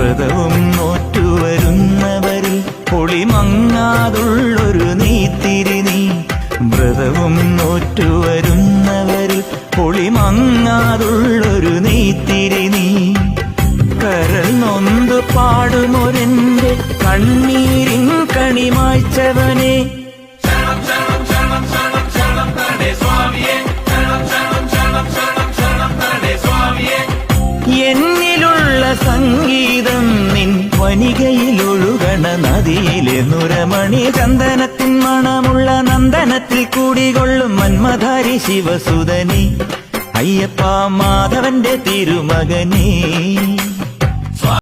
വ്രതവും നോറ്റുവരുന്നവരിൽ പൊളിമങ്ങാതുള്ളൊരു നെയ്ത്തിരി നീ. വ്രതവും നോറ്റുവരുന്നവരിൽ പൊളിമങ്ങാതുള്ളൊരു നെയ്ത്തിരി നീ. കരൾ നൊന്തു പാടുമൊരെന്റെ കണ്ണീരിൻ കണിമായ്ച്ചവനെ. എന്നിലുള്ള സംഗീതം നിൻ വനികയിലൊഴുകണ നദിയിലെ നുരമണി. ചന്ദനത്തിൻ മണമുള്ള നന്ദനത്തിൽ കൂടികൊള്ളും മന്മധാരി ശിവസുതനി. അയ്യപ്പ മാധവന്റെ തിരുമകനേ.